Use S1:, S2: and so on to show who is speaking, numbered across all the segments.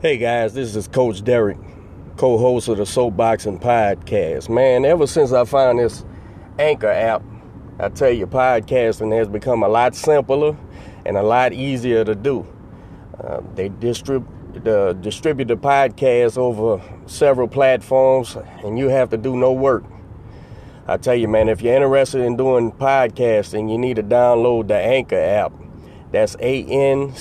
S1: Hey guys, this is Coach Derek, co-host of the Soapboxing Podcast. Man, ever since I found this Anchor app, I tell you, podcasting has become a lot simpler and a lot easier to do. They distribute the podcast over several platforms, and you have to do no work. I tell you, man, if you're interested in doing podcasting, you need to download the Anchor app. That's ANCHOR.FM.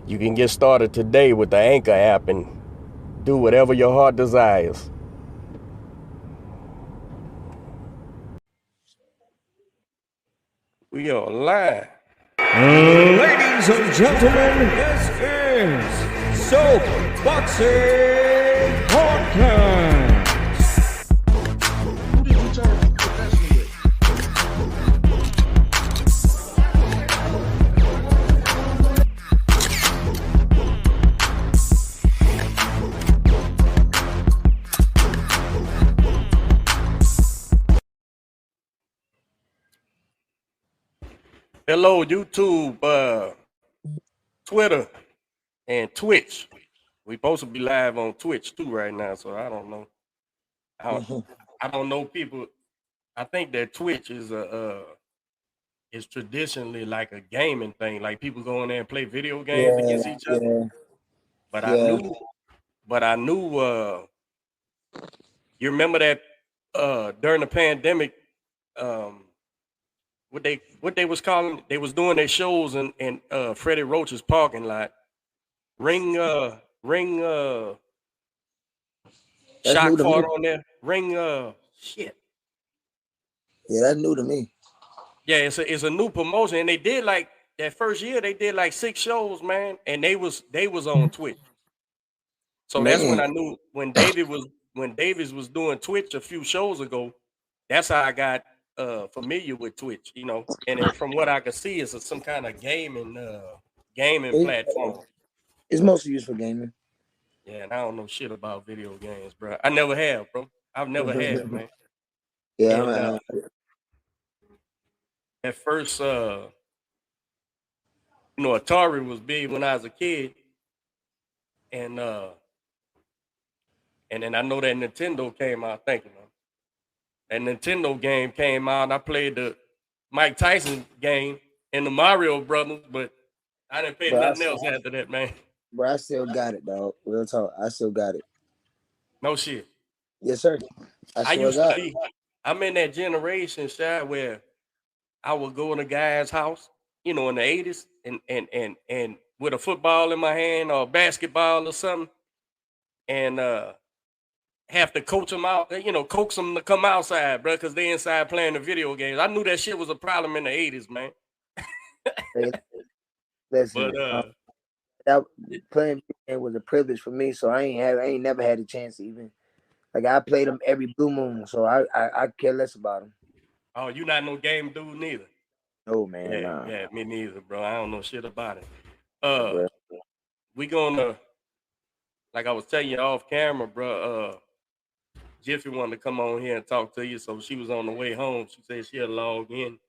S1: You can get started today with the Anchor app and do whatever your heart desires. We are live.
S2: Ladies and gentlemen, this is Soapboxing Podcast.
S1: Hello, YouTube, Twitter, and Twitch. We supposed to be live on Twitch too right now, so I don't know. I don't know people. I think that Twitch is traditionally like a gaming thing. Like people go in there and play video games against each other. But I knew you remember that during the pandemic, what they was calling, they was doing their shows in Freddie Roach's parking lot. Ring Shock fart on there. Ring shit.
S3: Yeah, that's new to me.
S1: Yeah, it's a new promotion, and they did like that first year. They did like 6 shows, man, and they was on Twitch. So that's when I knew when Davis was doing Twitch a few shows ago. That's how I got familiar with Twitch, you know. And then from what I could see, it's some kind of gaming platform.
S3: It's mostly used for gaming.
S1: Yeah, and I don't know shit about video games, bro. I never have, bro. I've never had, man.
S3: Yeah,
S1: and, at first, Atari was big when I was a kid, and then I know that Nintendo came out. Thank you, man. That Nintendo game came out, and I played the Mike Tyson game and the Mario Brothers, but I didn't play nothing else after that, man.
S3: Bro, I still got it, dog. Real talk, I still got it.
S1: No shit.
S3: Yes, sir.
S1: I'm in that generation, shot, where I would go in a guy's house, in the 80s, and with a football in my hand or a basketball or something, and have to coach them out, coax them to come outside, bro, because they inside playing the video games. I knew that shit was a problem in the 80s, man.
S3: Listen, that playing video was a privilege for me, so I ain't never had a chance to even. Like, I played them every blue moon, so I care less about them.
S1: Oh, you not no game dude neither?
S3: No, man.
S1: Yeah,
S3: nah.
S1: Yeah, me neither, bro. I don't know shit about it. We gonna, like I was telling you off camera, bro. Jiffy wanted to come on here and talk to you, so she was on the way home. She said she'll log in.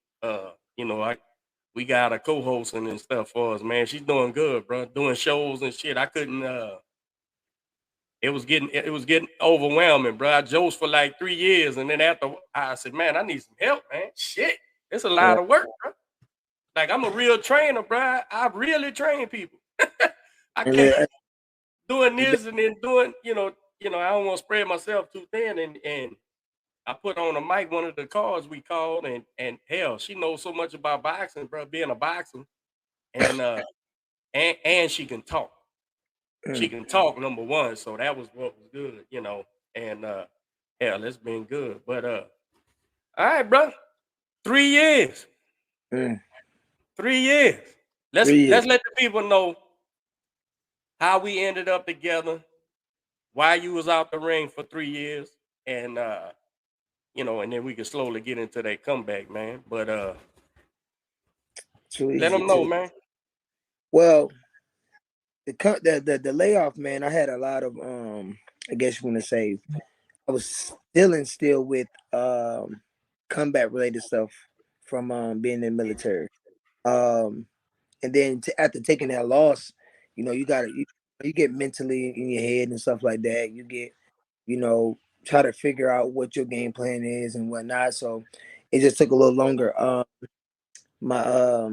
S1: We got a co-hosting and stuff for us, man. She's doing good, bro. Doing shows and shit. I couldn't. It was getting overwhelming, bro. I joked for like 3 years, and then after I said, man, I need some help, man. Shit, it's a lot of work, bro. Like, I'm a real trainer, bro. I really train people. I can't doing this and then doing, I don't want to spread myself too thin, and I put on a mic one of the cars we called, and hell, she knows so much about boxing, bro, being a boxer, and she can talk. She can talk, number one, so that was what was good, and hell, it's been good. But all right, bro, 3 years. 3 years. Let's let the people know how we ended up together, why you was out the ring for 3 years, and and then we can slowly get into that comeback, man. But let them know, man.
S3: Well, the layoff, man, I had a lot of I guess you want to say, I was dealing still with combat related stuff from being in the military. And then after taking that loss, you know, you get mentally in your head and stuff like that. You get, try to figure out what your game plan is and whatnot. So it just took a little longer. My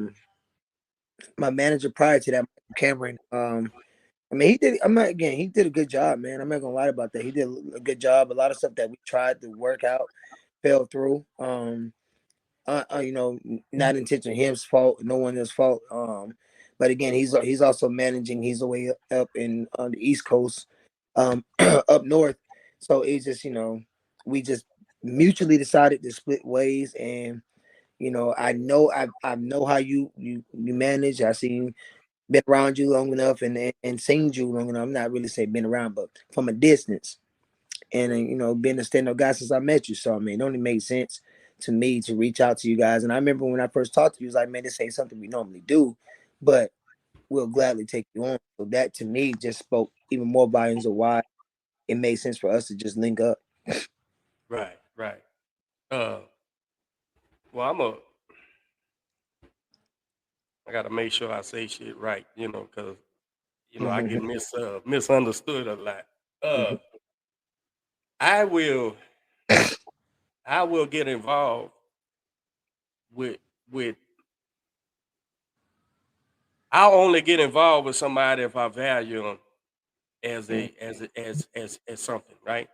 S3: my manager prior to that, Cameron, I mean, he did. He did a good job, man. I'm not gonna lie about that. He did a good job. A lot of stuff that we tried to work out fell through. Not intentionally his fault, no one else's fault. But again, he's also managing. He's away up in on the East Coast, up north. So it's just we just mutually decided to split ways, and I know how you manage. I seen been around you long enough and seen you long enough. I'm not really saying been around, but from a distance, and being a stand-up guy since I met you. So I mean, it only made sense to me to reach out to you guys. And I remember when I first talked to you, it was like, man, this ain't something we normally do, but we'll gladly take you on. So that to me just spoke even more volumes of why it made sense for us to just link up.
S1: Right. Well, I gotta make sure I say shit right, because I get misunderstood a lot. I will get involved with I'll only get involved with somebody if I value them as something, right?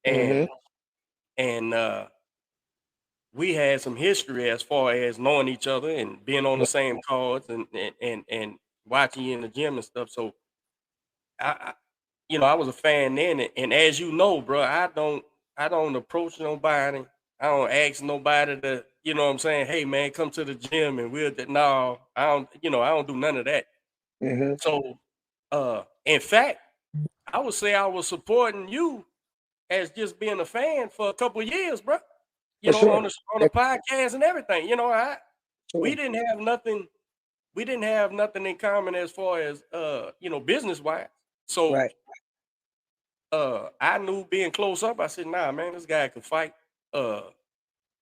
S1: And we had some history as far as knowing each other and being on the same cards and watching you in the gym and stuff. So I I was a fan then, and as you know, bro, I don't approach nobody. I don't ask nobody to, what I'm saying, hey man, come to the gym and no, I don't, I don't do none of that. So in fact, I would say I was supporting you as just being a fan for a couple of years, bro. On the podcast and everything. We didn't have nothing. We didn't have nothing in common as far as business wise. So
S3: Right.
S1: I knew being close up. I said, nah, man, this guy can fight.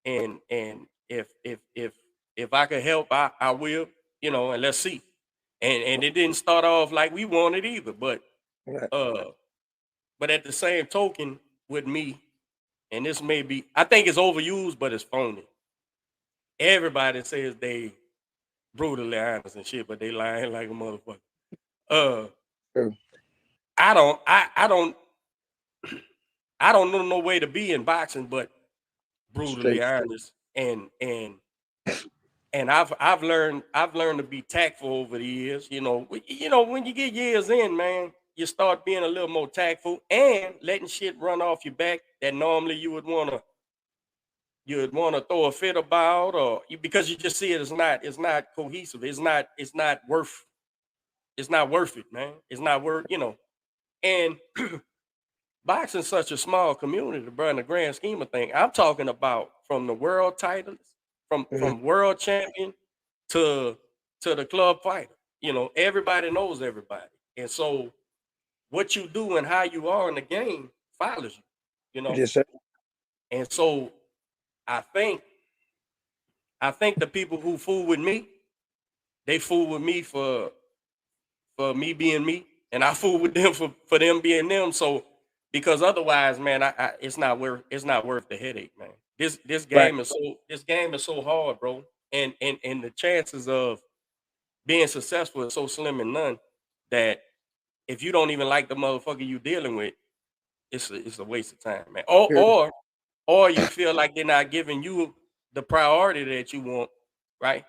S1: And if I could help, I will. And let's see. And it didn't start off like we wanted either, but but at the same token, with me, and this may be, I think it's overused, but it's phony. Everybody says they brutally honest and shit, but they lying like a motherfucker. I don't know no way to be in boxing, but brutally honest, and I've learned to be tactful over the years. When you get years in, man, you start being a little more tactful and letting shit run off your back that normally you would wanna throw a fit about, or because you just see it's not cohesive. It's not worth it, man. It's not worth, and boxing's such a small community, bro, in the grand scheme of things. I'm talking about from the world titles, from world champion to the club fighter. Everybody knows everybody. And so what you do and how you are in the game follows you,
S3: Yes, sir.
S1: And so I think the people who fool with me, they fool with me for me being me, and I fool with them for them being them. So because otherwise, man, it's not worth the headache, man. This game is so hard, bro. And the chances of being successful is so slim and none that if you don't even like the motherfucker you dealing with, it's a waste of time, man. Or you feel like they're not giving you the priority that you want, right?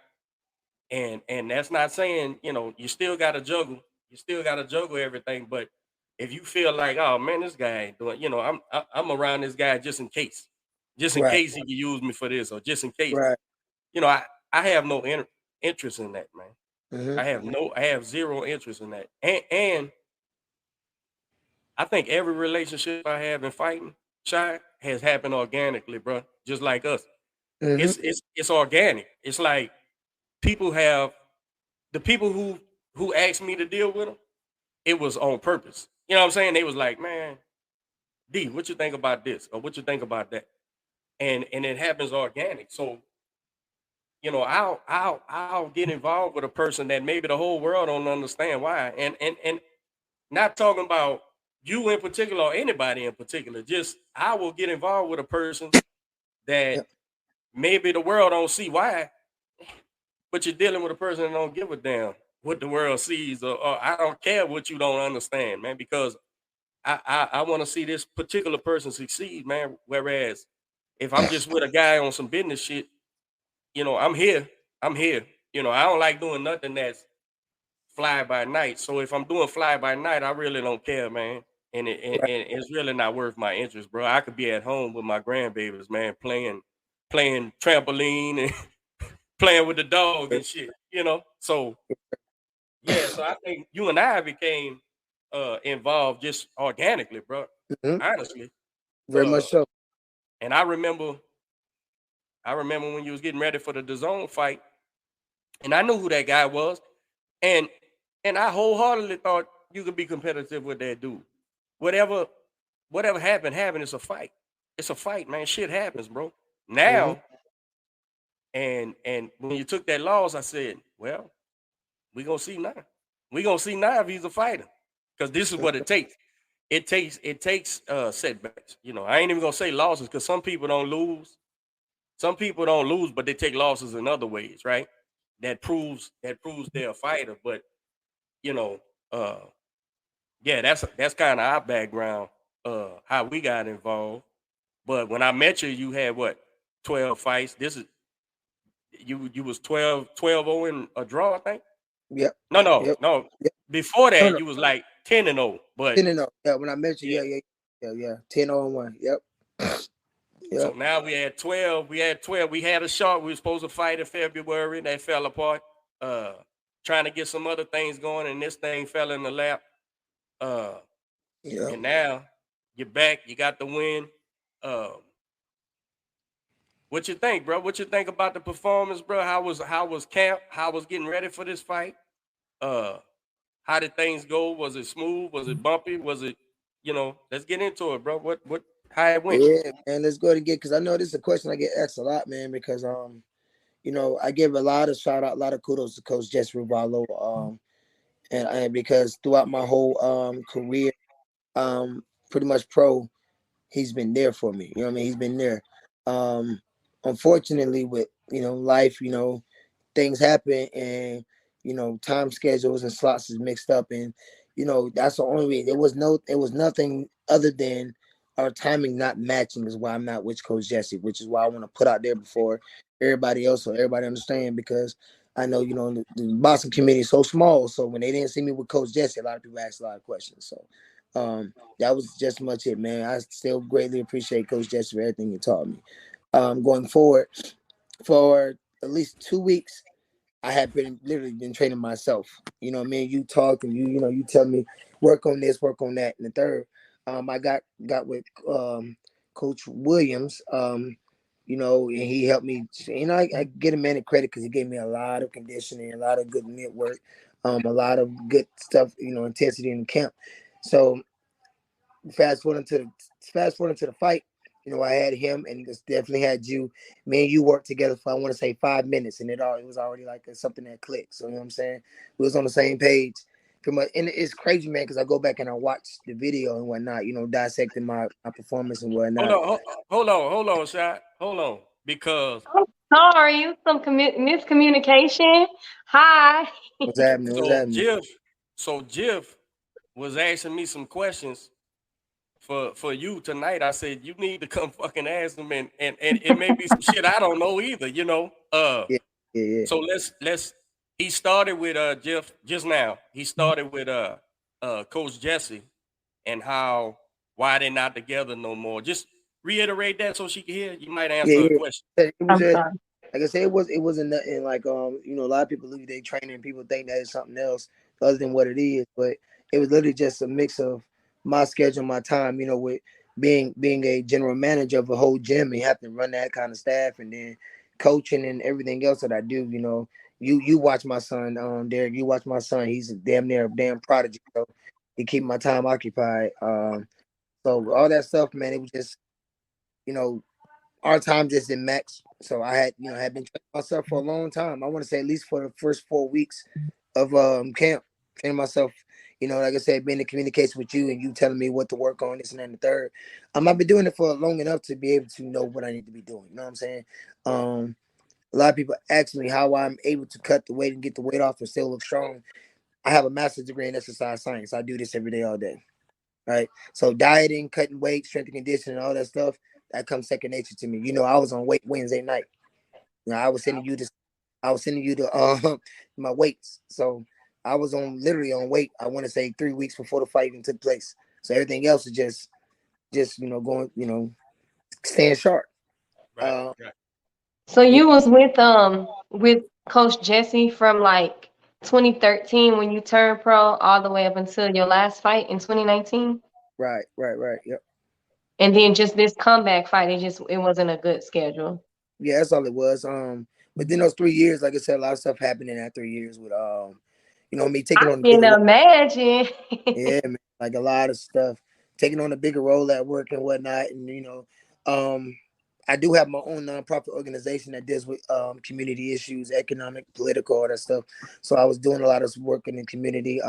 S1: And that's not saying, you still gotta juggle. You still gotta juggle everything. But if you feel like, oh man, this guy ain't doing, I'm around this guy just in case. Just in case he can use me for this, or just in case.
S3: Right.
S1: I have no interest in that, man. I have zero interest in that. And I think every relationship I have in fighting, Shy, has happened organically, bro. Just like us. It's organic. It's like the people who asked me to deal with them, it was on purpose. You know what I'm saying? They was like, man, D, what you think about this? Or what you think about that? And it happens organic. So you know, I'll get involved with a person that maybe the whole world don't understand why. And not talking about you in particular or anybody in particular. Just I will get involved with a person that maybe the world don't see why, but you're dealing with a person that don't give a damn what the world sees, or I don't care what you don't understand, man, because I want to see this particular person succeed, man. Whereas if I'm just with a guy on some business shit, you know, I'm here. I'm here. You know, I don't like doing nothing that's fly by night. So if I'm doing fly by night, I really don't care, man. And it's really not worth my interest, bro. I could be at home with my grandbabies, man, playing trampoline and playing with the dog and shit, you know. So yeah, so I think you and I became involved just organically, bro. Honestly.
S3: Very much so.
S1: And I remember when you was getting ready for the DAZN fight, and I knew who that guy was, and I wholeheartedly thought you could be competitive with that dude. Whatever happened. It's a fight. It's a fight, man. Shit happens, bro. Now, and when you took that loss, I said, well, we gonna see now. We gonna see now if he's a fighter, because this is what it takes. It takes setbacks. You know, I ain't even gonna say losses, because some people don't lose. Some people don't lose, but they take losses in other ways, right? That proves they're a fighter. But you know, yeah, that's kind of our background, how we got involved. But when I met you, you had what, 12 fights. This is you was 12-0 in a draw, I think.
S3: Yep.
S1: No.
S3: Yep.
S1: Before that, you was like 10-0. But
S3: 10-0. Yeah, when I met you, yeah. 10-0-1. Yep.
S1: So now we had 12. We had a shot. We were supposed to fight in February. That fell apart. Trying to get some other things going, and this thing fell in the lap. And now you're back. You got the win. What you think, bro? What you think about the performance, bro? How was camp? How was getting ready for this fight? How did things go? Was it smooth? Was it bumpy? Was it, you know? Let's get into it, bro. How it went?
S3: Yeah, man. Let's go to get, because I know this is a question I get asked a lot, man. Because you know, I give a lot of shout out, a lot of kudos to Coach Jesse Ruvallo, and because throughout my whole career, pretty much pro, he's been there for me. You know what I mean? He's been there. Unfortunately, with, you know, life, you know, things happen, and, you know, time schedules and slots is mixed up, and, you know, that's the only way. It was nothing other than our timing not matching is why I'm not with Coach Jesse, which is why I want to put out there before everybody else, so everybody understand, because I know, you know, the boxing community is so small. So when they didn't see me with Coach Jesse, a lot of people asked a lot of questions. So that was just much it, man. I still greatly appreciate Coach Jesse for everything he taught me. Going forward, for at least 2 weeks, I had literally been training myself. You know what I mean? You talk and you know, you tell me work on this, work on that. And the third, I got with Coach Williams, you know, and he helped me. You know, I get a man of credit because he gave me a lot of conditioning, a lot of good network, a lot of good stuff, you know, intensity in the camp. So fast forward into the fight, you know, I had him, and just definitely had you. Me and you worked together for, I want to say, 5 minutes, and it was already like something that clicked. So you know what I'm saying? We was on the same page. And it's crazy, man, because I go back and I watch the video and whatnot, you know, dissecting my performance and whatnot.
S1: Hold on, Shot. Hold on, because
S4: I'm sorry, some miscommunication. Hi.
S3: What's happening?
S1: So Jeff was asking me some questions for you tonight. I said you need to come fucking ask them, and it may be some shit I don't know either, you know.
S3: Yeah.
S1: So let's. He started with Jeff just now. He started with Coach Jesse, and why they're not together no more. Just reiterate that so she can hear. You might answer a question.
S3: I'm sorry. Like I said, it wasn't nothing like you know, a lot of people leave their training and people think that it's something else other than what it is, but it was literally just a mix of my schedule, my time, you know, with being a general manager of a whole gym and have to run that kind of staff, and then coaching and everything else that I do. You know, you watch my son, Derek. You watch my son. He's damn near a damn prodigy. So he keep my time occupied. So all that stuff, man, it was just, you know, our time just didn't match. So I had, had been training myself for a long time. I want to say at least for the first 4 weeks of camp, training myself. Like I said, being in communication with you and you telling me what to work on, this and that and the third. I've been doing it for long enough to be able to know what I need to be doing. You know what I'm saying? A lot of people ask me how I'm able to cut the weight and get the weight off and still look strong. I have a master's degree in exercise science. I do this every day, all day. Right? So dieting, cutting weight, strength and conditioning, all that stuff, that comes second nature to me. I was on weight Wednesday night. I was sending you the my weights. So I was literally on weight. I want to say 3 weeks before the fight even took place. So everything else is just going, staying sharp.
S1: Right.
S4: So you was with Coach Jesse from like 2013 when you turned pro all the way up until your last fight in 2019?
S3: Right. Yep.
S4: And then just this comeback fight, it wasn't a good schedule.
S3: Yeah, that's all it was. But then those 3 years, like I said, a lot of stuff happened in that 3 years with me taking
S4: I
S3: on the
S4: can
S3: bigger role.
S4: imagine.
S3: Yeah, man, like a lot of stuff, taking on a bigger role at work and whatnot, and I do have my own nonprofit organization that deals with community issues, economic, political, all that stuff. So I was doing a lot of work in the community,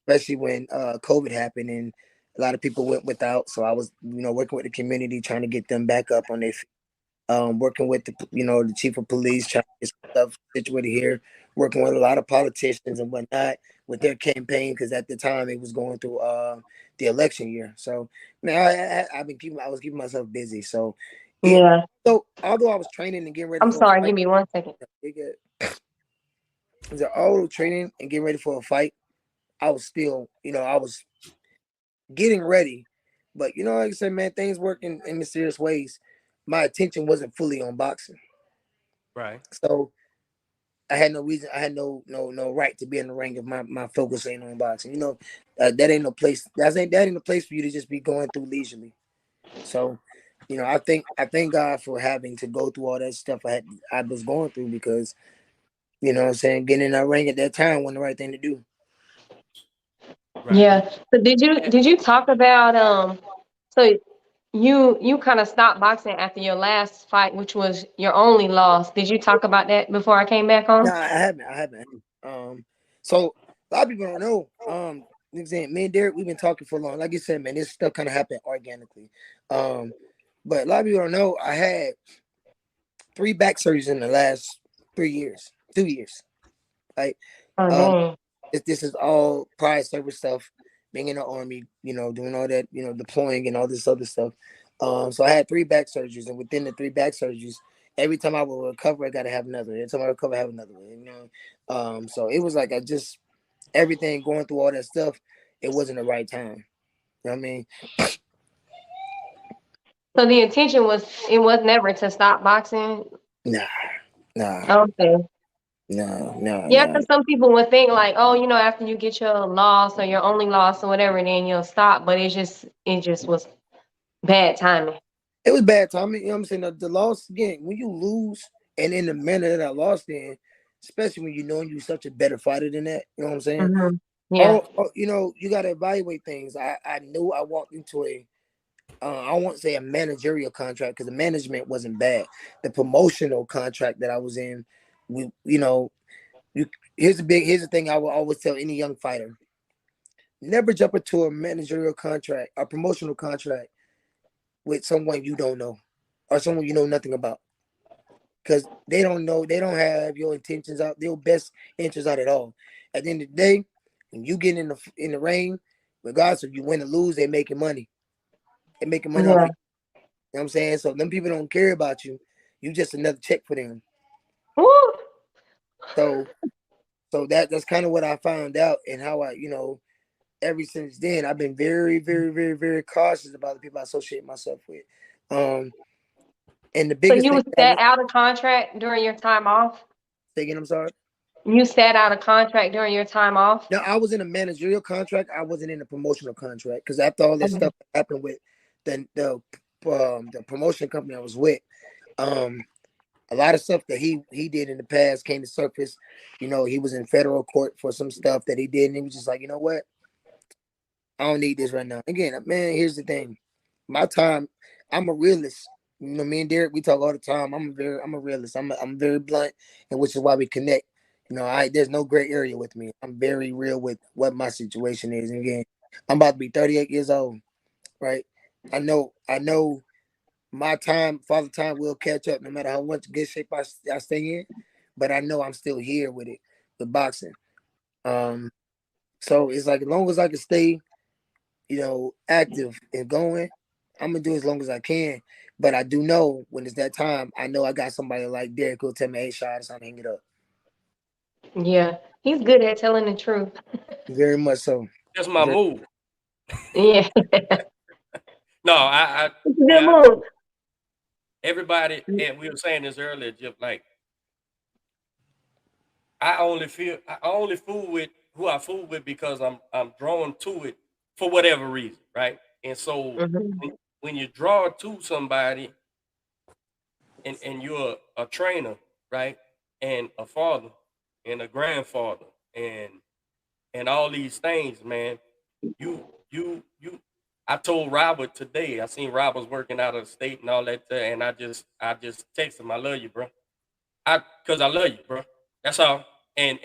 S3: especially when COVID happened and a lot of people went without. So I was, working with the community, trying to get them back up on their feet. Working with the chief of police, trying to get stuff situated here, working with a lot of politicians and whatnot with their campaign because at the time it was going through the election year. So man, I was keeping myself busy. So
S4: Yeah.
S3: so although I was training and getting ready
S4: I'm
S3: for a
S4: sorry,
S3: fight,
S4: give me 1 second.
S3: although training and getting ready for a fight, I was still, I was getting ready. But like I said, man, things work in mysterious ways. My attention wasn't fully on boxing.
S1: Right.
S3: So I had no reason. I had no right to be in the ring if my focus ain't on boxing. That ain't no place. That ain't a place for you to just be going through leisurely. So, I thank God for having to go through all that stuff I was going through because, what I'm saying, getting in that ring at that time wasn't the right thing to do.
S1: Right.
S4: Yeah. So did you talk about so you kind of stopped boxing after your last fight, which was your only loss. Did you talk about that before I came back
S3: No,
S4: on?
S3: I haven't. So a lot of people don't know. Me and Derek, we've been talking for long. Like you said, man, this stuff kind of happened organically. But a lot of people don't know. I had 3 back surgeries in the last 3 years, 2 years. Right.
S4: Oh man.
S3: This is all prior service stuff. Being in the army, doing all that, deploying and all this other stuff. So I had 3 back surgeries, and within the 3 back surgeries, every time I would recover, I got to have another. Every time I recover, I have another one. So it was like everything going through all that stuff. It wasn't the right time. You know what I mean?
S4: So the intention was never to stop boxing.
S3: Nah.
S4: Okay.
S3: No.
S4: Yeah, because some people would think like, oh, after you get your loss or your only loss or whatever, then you'll stop. But it just was bad timing.
S3: It was bad timing. You know what I'm saying? The loss again, when you lose, and in the manner that I lost in, especially when you know you're such a better fighter than that. You know what I'm saying?
S4: Mm-hmm. Yeah.
S3: You got to evaluate things. I knew I walked into I won't say a managerial contract because the management wasn't bad. The promotional contract that I was in, here's the thing I will always tell any young fighter: never jump into a managerial contract, a promotional contract with someone you don't know or someone you know nothing about, because they don't have your intentions out, their best interests out at all. At the end of the day, when you get in the ring, regardless if you win or lose, they're making money. They're making money off you.
S4: Yeah.
S3: You know what I'm saying? So them people don't care about you. You just another check for them.
S4: Woo.
S3: So that's kind of what I found out, and how I, ever since then, I've been very, very, very, very cautious about the people I associate myself with. And the
S4: So
S3: biggest
S4: you
S3: thing
S4: sat out of contract during your time off?
S3: again, I'm sorry.
S4: You sat out of contract during your time off?
S3: No, I was in a managerial contract. I wasn't in a promotional contract because after all this stuff happened with the promotion company I was with, a lot of stuff that he did in the past came to surface. He was in federal court for some stuff that he did, and he was just like, you know what? I don't need this right now. Again, man, here's the thing. My time, I'm a realist. You know, me and Derek, we talk all the time. I'm a realist. I'm very blunt, and which is why we connect. You know, there's no gray area with me. I'm very real with what my situation is. And again, I'm about to be 38 years old, right? I know my time, father time will catch up no matter how much good shape I stay in. But I know I'm still here with it, with boxing. So it's like as long as I can stay, you know, active and going, I'm gonna do as long as I can. But I do know when it's that time, I know I got somebody like Derek who'll tell me, "Hey, Shad, it's time to hang it up."
S4: Yeah, he's good at telling the truth.
S3: Very much so.
S1: That's my move.
S4: Yeah,
S1: No, I
S4: it's a good
S1: yeah,
S4: move.
S1: everybody, and we were saying this earlier, just like I only fool with who I fool with because I'm drawn to it for whatever reason, right? And so
S4: Mhm.
S1: when you draw to somebody and you're a trainer, right? And a father and a grandfather and all these things, man, you I told Robert today, I seen Robert working out of the state and all that, and I just text him, I love you, bro. Cause I love you, bro. That's all. And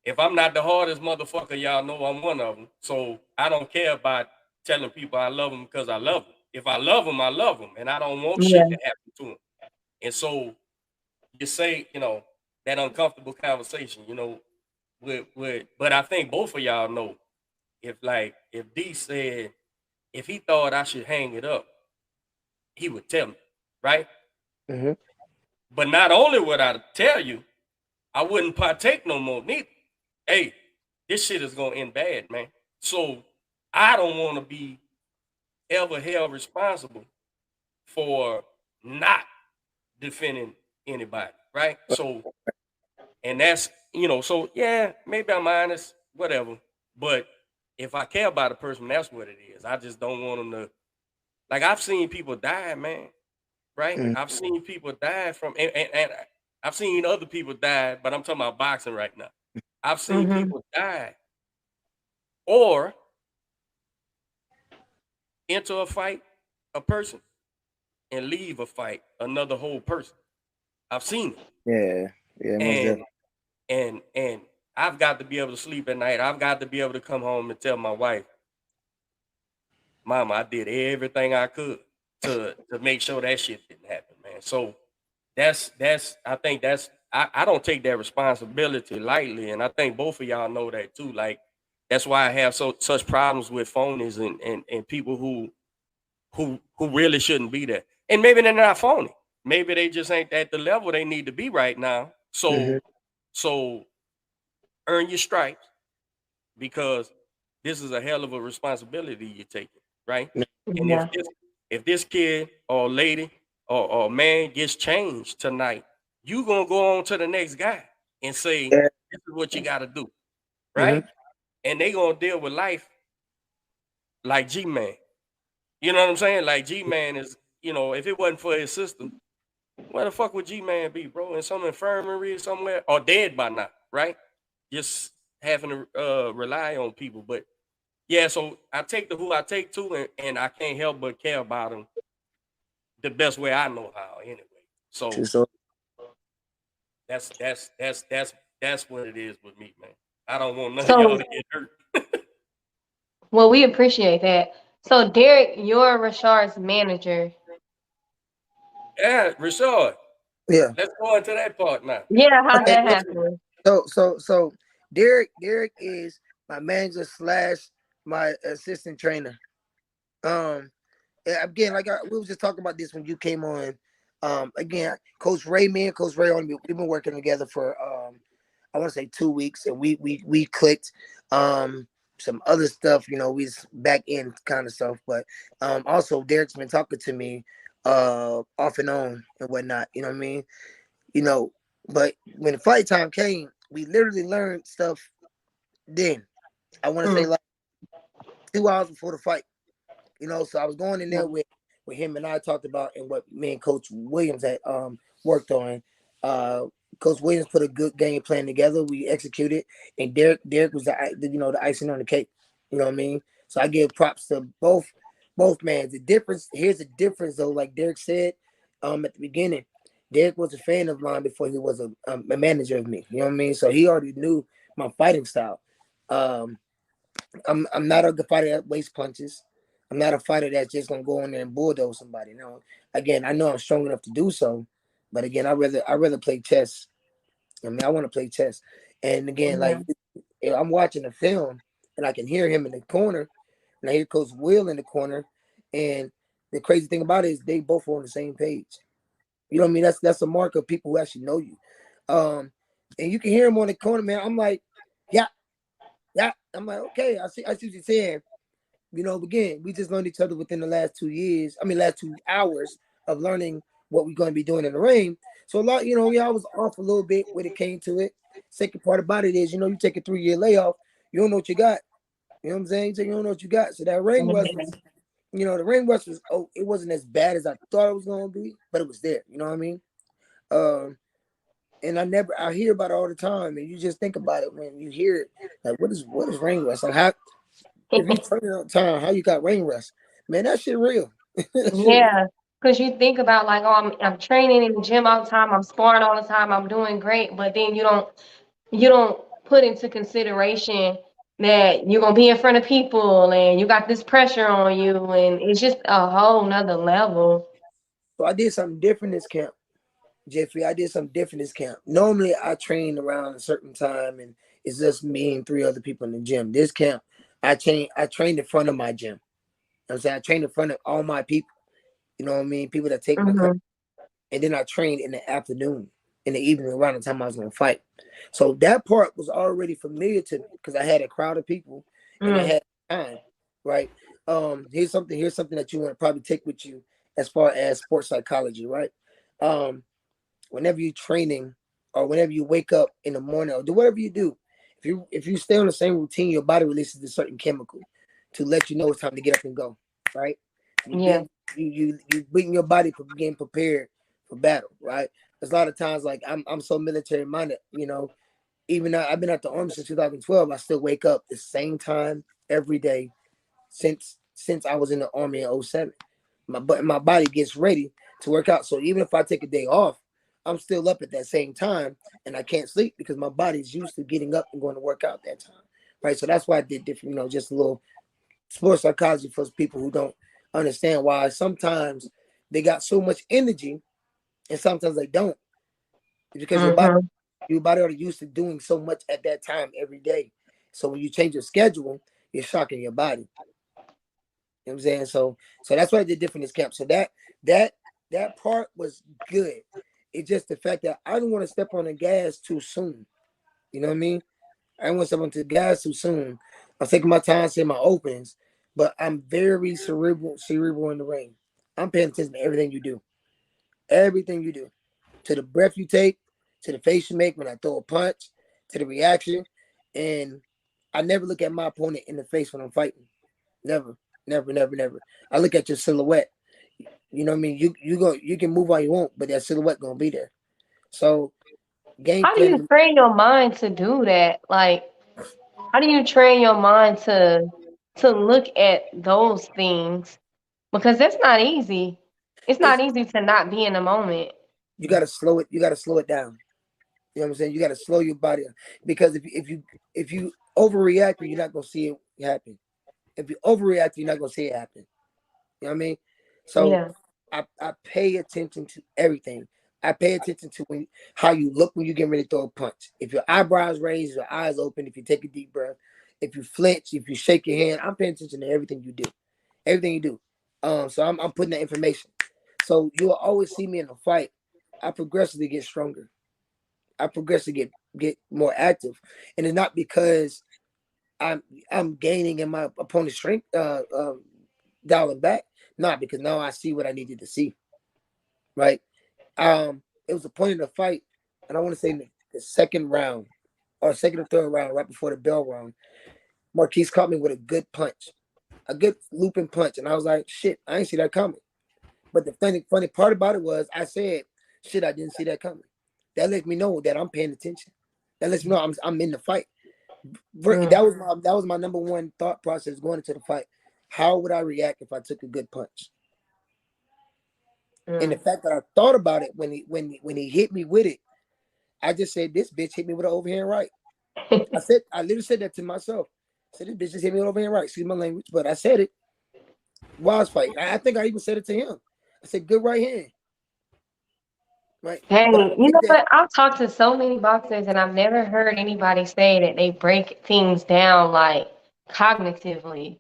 S1: if I'm not the hardest motherfucker, y'all know I'm one of them. So I don't care about telling people I love them because I love them. If I love them, I love them, and I don't want shit
S4: Yeah.
S1: to happen to them. And so you say, that uncomfortable conversation, but I think both of y'all know if D said if he thought I should hang it up, he would tell me, right?
S3: Mm-hmm.
S1: But not only would I tell you, I wouldn't partake no more neither. Hey, this shit is gonna end bad, man. So I don't want to be ever held responsible for not defending anybody, right? So, and that's so yeah, maybe I'm honest, whatever. But if I care about a person, that's what it is. I just don't want them to. Like I've seen people die, man. Right?
S3: Mm-hmm.
S1: I've seen people die from, and I've seen other people die, but I'm talking about boxing right now. I've seen
S4: Mhm.
S1: people die or enter a fight, a person, and leave a fight, another whole person. I've seen it,
S3: Yeah, yeah, most
S1: and
S3: definitely.
S1: and I've got to be able to sleep at night. I've got to be able to come home and tell my wife, "Mama, I did everything I could to make sure that shit didn't happen, man." So that's I think I don't take that responsibility lightly, and I think both of y'all know that too. Like that's why I have such problems with phonies and people who really shouldn't be there. And maybe they're not phony. Maybe they just ain't at the level they need to be right now.
S3: Mm-hmm.
S1: So earn your stripes because this is a hell of a responsibility you're taking, right? And
S4: Yeah.
S1: if this kid or lady or man gets changed tonight, you gonna go on to the next guy and say,
S3: Yeah.
S1: this is what you gotta do,
S3: Mm-hmm.
S1: right? And they gonna deal with life like G Man. You know what I'm saying? Like G Man is, if it wasn't for his sister, where the fuck would G Man be, bro? In some infirmary somewhere or dead by now, right? Just having to rely on people. But yeah, so I take the who I take to, and I can't help but care about them the best way I know how, anyway. So
S3: So,
S1: that's what it is with me, man. I don't want none of y'all
S4: So,
S1: to get hurt.
S4: well, we appreciate that. So, Derek, you're Rashard's manager.
S1: Yeah, Rashard,
S3: yeah.
S1: let's go into that part now.
S4: Yeah, how'd
S3: Okay.
S4: that
S3: Yeah.
S4: happen?
S3: So Derek is my manager slash my assistant trainer. Again, we was just talking about this when you came on. Again, Coach Ray, me and Coach Ray, we've been working together for I want to say 2 weeks, and we clicked. Some other stuff, we back in kind of stuff, but also Derek's been talking to me off and on and whatnot. You know what I mean? You know, but when the fight time came, we literally learned stuff. Then I want to say
S4: Mm.
S3: like 2 hours before the fight. So I was going in there with him, and I talked about and what me and Coach Williams had worked on. Coach Williams put a good game plan together. We executed, and Derek was the icing on the cake. You know what I mean? So I give props to both Both, man. The difference, here's the difference though, like Derek said at the beginning. Derek was a fan of mine before he was a manager of me. You know what I mean? So he already knew my fighting style. Um, I'm not a fighter that wastes punches. I'm not a fighter that's just gonna go in there and bulldoze somebody. No, again, I know I'm strong enough to do so, but again, I rather play chess. I mean, I want to play chess. And again, like if I'm watching a film and I can hear him in the corner, and I hear Coach Will in the corner, and the crazy thing about it is they both are on the same page. You know what I mean? That's a mark of people who actually know you. And you can hear him on the corner, man. I'm like, yeah. I'm like, okay, I see what you're saying. You know, again, we just learned each other within the last 2 years. I mean, last 2 hours of learning what we're going to be doing in the ring. So a lot, you know, I was off a little bit when it came to it. Second part about it is, you know, you take a 3-year layoff, you don't know what you got. You know what I'm saying? So you don't know what you got. So that ring rush was, you know, the ring rush was, it wasn't as bad as I thought it was going to be, but it was there. You know what I mean? And I hear about it all the time, and you just think about it when you hear it. Like, what is ring rust? Like, how if you train it on time, how you got ring rust? Man, that shit real.
S4: Yeah, because you think about like, oh, I'm training in the gym all the time, I'm sparring all the time, I'm doing great, but then you don't put into consideration that you're gonna be in front of people and you got this pressure on you, and it's just a whole nother level.
S3: So I did something different this camp, Jeffrey. I did something different this camp. Normally I train around a certain time and it's just me and 3 other people in the gym. This camp, I trained in front of my gym. You know what I'm saying? I trained in front of all my people. You know what I mean? People that take my class. And then I trained in the afternoon, in the evening, around the time I was going to fight. So that part was already familiar to me because I had a crowd of people and I had time, right? Here's something that you want to probably take with you as far as sports psychology, right? Whenever you're training or whenever you wake up in the morning or do whatever you do, if you stay on the same routine, your body releases a certain chemical to let you know it's time to get up and go, right? You bring your body for getting prepared for battle, right? There's a lot of times like I'm so military minded, you know. Even though I've been at the Army since 2012, I still wake up the same time every day since I was in the Army in 07. My body gets ready to work out. So even if I take a day off, I'm still up at that same time and I can't sleep because my body's used to getting up and going to work out that time, right? So that's why I did different, you know, just a little sports psychology for people who don't understand why sometimes they got so much energy and sometimes they don't. It's because your body already used to doing so much at that time every day. So when you change your schedule, you're shocking your body. You know what I'm saying? So that's why I did different this camp. So that part was good. It's just the fact that I don't want to step on the gas too soon. You know what I mean? I don't want to step onto the gas too soon. I'm taking my time, saying my openings, but I'm very cerebral in the ring. I'm paying attention to everything you do. Everything you do. To the breath you take, to the face you make when I throw a punch, to the reaction. And I never look at my opponent in the face when I'm fighting. Never. I look at your silhouette. You know what I mean? You can move all you want, but that silhouette gonna be there. So game
S4: How do you
S3: plan.
S4: train your mind to do that? Like, how do you train your mind to look at those things? Because that's not easy. It's not easy to not be in the moment.
S3: You gotta slow it. You gotta slow it down. You know what I'm saying? You gotta slow your body down. Because if you overreact, you're not gonna see it happen. If you overreact, you're not gonna see it happen. You know what I mean? So I pay attention to everything. I pay attention to how you look when you get ready to throw a punch. If your eyebrows raised, your eyes open, if you take a deep breath, if you flinch, if you shake your hand, I'm paying attention to everything you do. Everything you do. So I'm putting that information. So you'll always see me in a fight. I progressively get stronger. I progressively get more active. And it's not because I'm gaining in my opponent's strength, dialing back. Not because now I see what I needed to see. Right? It was a point in the fight, and I want to say in the second round or second or third round, right before the bell round, Marquise caught me with a good punch, a good looping punch, and I was like, "Shit, I ain't see that coming." But the funny part about it was, I said, "Shit, I didn't see that coming." That lets me know that I'm paying attention. That lets me know I'm in the fight. That was my number one thought process going into the fight. how would I react if I took a good punch? And the fact that I thought about it when he hit me with it, I just said, this bitch hit me with an overhand right. I literally said that to myself. I said, this bitch just hit me with an overhand right. Excuse my language, but I said it. Wild's fight. I think I even said it to him. I said, good right hand. Right.
S4: Dang, you know what? I've talked to so many boxers and I've never heard anybody say that they break things down like cognitively.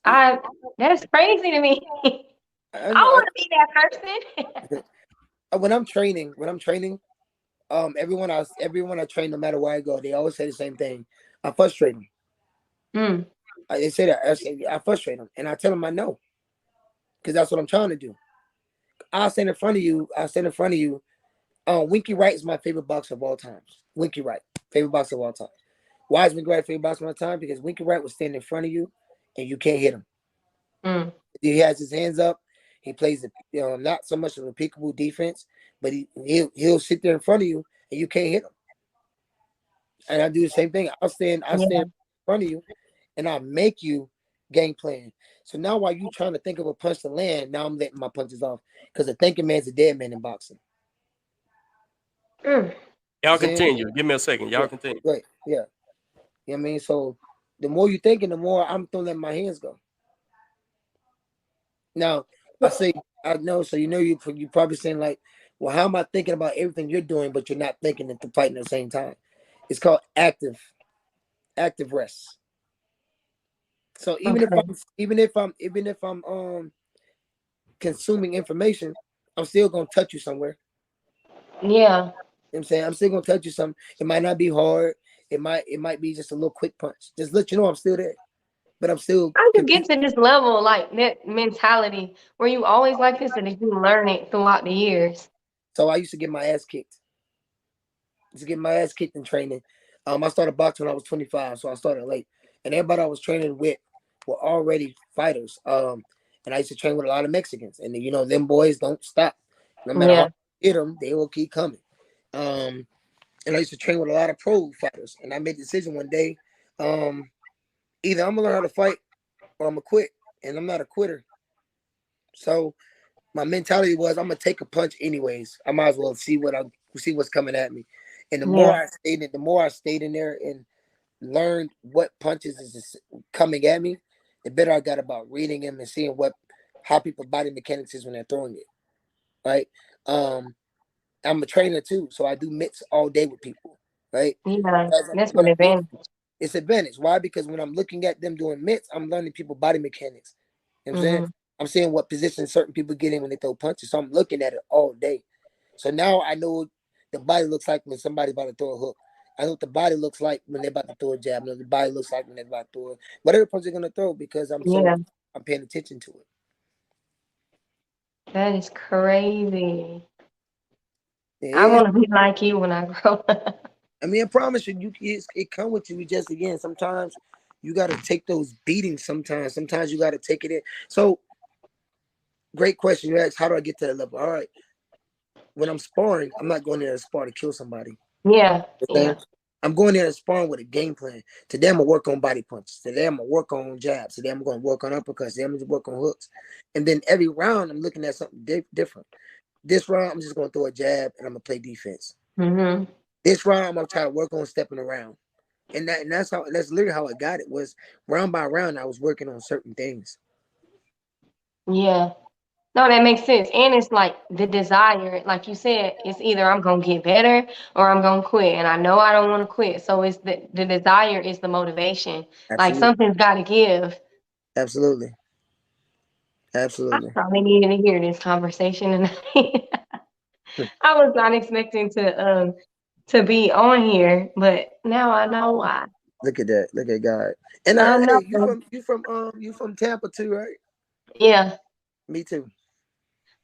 S4: That's crazy to me. I want to be that person.
S3: When I'm training, everyone I train, no matter where I go, they always say the same thing. I frustrate them. They say that I frustrate them, and I tell them I know, because that's what I'm trying to do. I'll stand in front of you. Winky Wright is my favorite boxer of all time. Winky Wright, favorite boxer of all time. Why is Winky Wright favorite boxer of all time? Because Winky Wright will stand in front of you, and you can't hit him. He has his hands up. He plays not so much of a peekaboo defense, but he'll sit there in front of you, and you can't hit him. And I do the same thing. I'll stand in front of you, and I'll make you game plan. So now while you trying to think of a punch to land, now I'm letting my punches off, because the thinking man's a dead man in boxing.
S1: Y'all continue. Give me a second. Y'all continue.
S3: Right. Yeah. You know what I mean? So the more you're thinking, the more I'm letting my hands go. Now, I know, so you probably saying like, well, how am I thinking about everything you're doing, but you're not thinking and fighting at the same time? It's called active rest. So even if I'm consuming information, I'm still gonna touch you somewhere.
S4: Yeah.
S3: You know what I'm saying? I'm still gonna touch you something. It might not be hard. It might be just a little quick punch. Just let you know I'm still there. But I'm still.
S4: How you get to this level, like that mentality, where you always like this, and did you learn it throughout the years?
S3: So I used to get my ass kicked. In training. I started boxing when I was 25, so I started late. And everybody I was training with were already fighters. And I used to train with a lot of Mexicans, and them boys don't stop. No matter how you hit them, they will keep coming. And I used to train with a lot of pro fighters, and I made the decision one day. Either I'm gonna learn how to fight or I'm gonna quit, and I'm not a quitter. So my mentality was, I'm gonna take a punch anyways. I might as well see what's coming at me. And the more I stayed in there and learned what punches is coming at me, the better I got about reading them and seeing how people's body mechanics is when they're throwing it. Right? I'm a trainer too, so I do mitts all day with people. Right?
S4: Yeah, that's an advantage.
S3: It's advantage. Why? Because when I'm looking at them doing mitts, I'm learning people's body mechanics. You know what I'm saying? I'm seeing what position certain people get in when they throw punches. So I'm looking at it all day. So now I know what the body looks like when somebody's about to throw a hook. I know what the body looks like when they're about to throw a jab. I know what the body looks like when they're about to throw whatever punch they're gonna throw, because I'm paying attention to it.
S4: That is crazy.
S3: Yeah.
S4: I want to be like you when I grow up.
S3: I mean, I promise you, it come with you. Just again, sometimes you got to take those beatings. Sometimes you got to take it in. So, great question. You asked, how do I get to that level? All right. When I'm sparring, I'm not going there to spar to kill somebody.
S4: Yeah.
S3: I'm going there to sparring with a game plan. Today, I'm going to work on body punches. Today, I'm going to work on jabs. Today, I'm going to work on uppercuts. Today, I'm going to work on hooks. And then every round, I'm looking at something different. This round, I'm just going to throw a jab and I'm going to play defense. This round, I'm gonna try to work on stepping around, and that's literally how I got it. Was round by round, I was working on certain things.
S4: Yeah, no, that makes sense, and it's like the desire, like you said, it's either I'm gonna get better or I'm gonna quit, and I know I don't want to quit, so it's the desire is the motivation. Absolutely. Like something's got to give.
S3: Absolutely. I
S4: probably needed to hear this conversation, and I was not expecting to be on here, but now I know why.
S3: Look at that. Look at God. And hey, you from Tampa too, right?
S4: Yeah.
S3: Me too.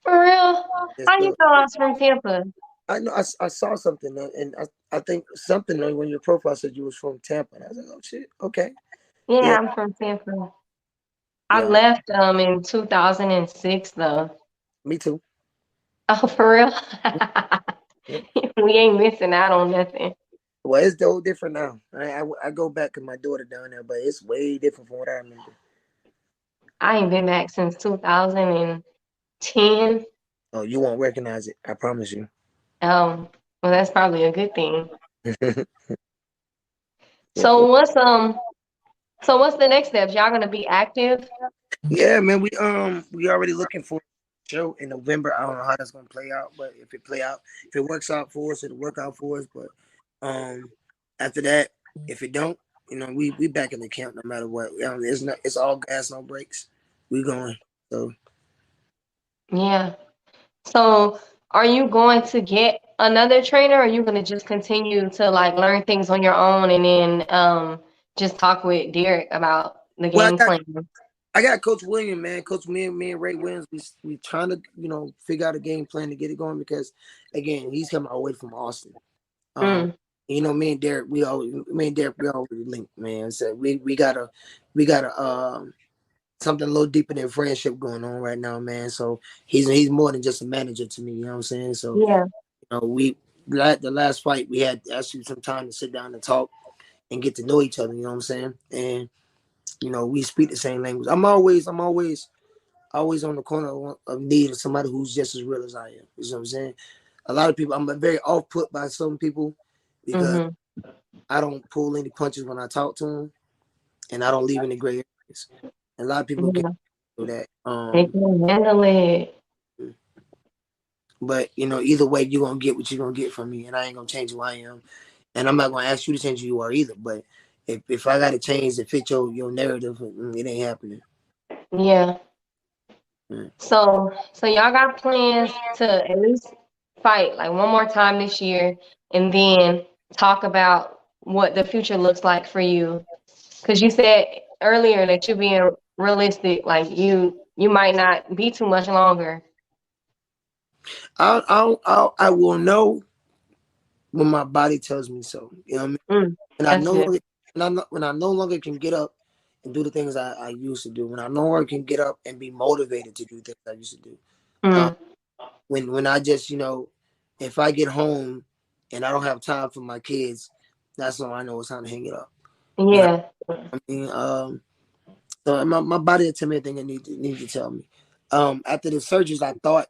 S4: For real? How you know I was from Tampa?
S3: I know I saw something, and I think something when your profile said you was from Tampa. And I was like, oh shit, okay.
S4: Yeah, I'm from Tampa. I left in 2006 though.
S3: Me too.
S4: Oh, for real? We ain't missing out on nothing.
S3: Well, it's whole different now. I go back to my daughter down there, but it's way different from what I remember.
S4: I ain't been back since 2010.
S3: Oh, you won't recognize it. I promise you.
S4: Well, that's probably a good thing.
S3: Yeah,
S4: So what's the next steps? Y'all gonna be active?
S3: man. We already looking for a show in November. I don't know how that's gonna play out, but if it works out for us, it'll work out for us. But after that, if it don't, we back in the camp no matter what. It's all gas, no brakes. We going. So
S4: Yeah. So are you going to get another trainer, or are you gonna just continue to like learn things on your own and then just talk with Derek about the
S3: well,
S4: game plan?
S3: I got Coach William, man. Coach me and Ray Williams. We trying to figure out a game plan to get it going because again he's coming away from Austin.
S4: Mm.
S3: Me and Derek, we already linked, man. So we got a something a little deeper than friendship going on right now, man. So he's more than just a manager to me. You know what I'm saying? So
S4: Yeah.
S3: The last fight we had actually some time to sit down and talk and get to know each other. You know what I'm saying? And we speak the same language. I'm always on the corner of need of somebody who's just as real as I am. You know what I'm saying? A lot of people, I'm very off put by some people because I don't pull any punches when I talk to them, and I don't leave any gray areas. And a lot of people can't do that.
S4: They can handle it.
S3: But either way, you're gonna get what you're gonna get from me, and I ain't gonna change who I am, and I'm not gonna ask you to change who you are either. But if I gotta change to fit your narrative, it ain't happening.
S4: Yeah. So y'all got plans to at least fight like one more time this year, and then talk about what the future looks like for you. Because you said earlier that you're being realistic, like you might not be too much longer.
S3: I will know when my body tells me so. You know what I mean? When I no longer can get up and do the things I used to do. When I no longer can get up and be motivated to do things I used to do. When I just if I get home and I don't have time for my kids, that's when I know it's time to hang it up.
S4: Yeah.
S3: I mean, so my body will tell me everything it need to tell me. After the surgeries, I thought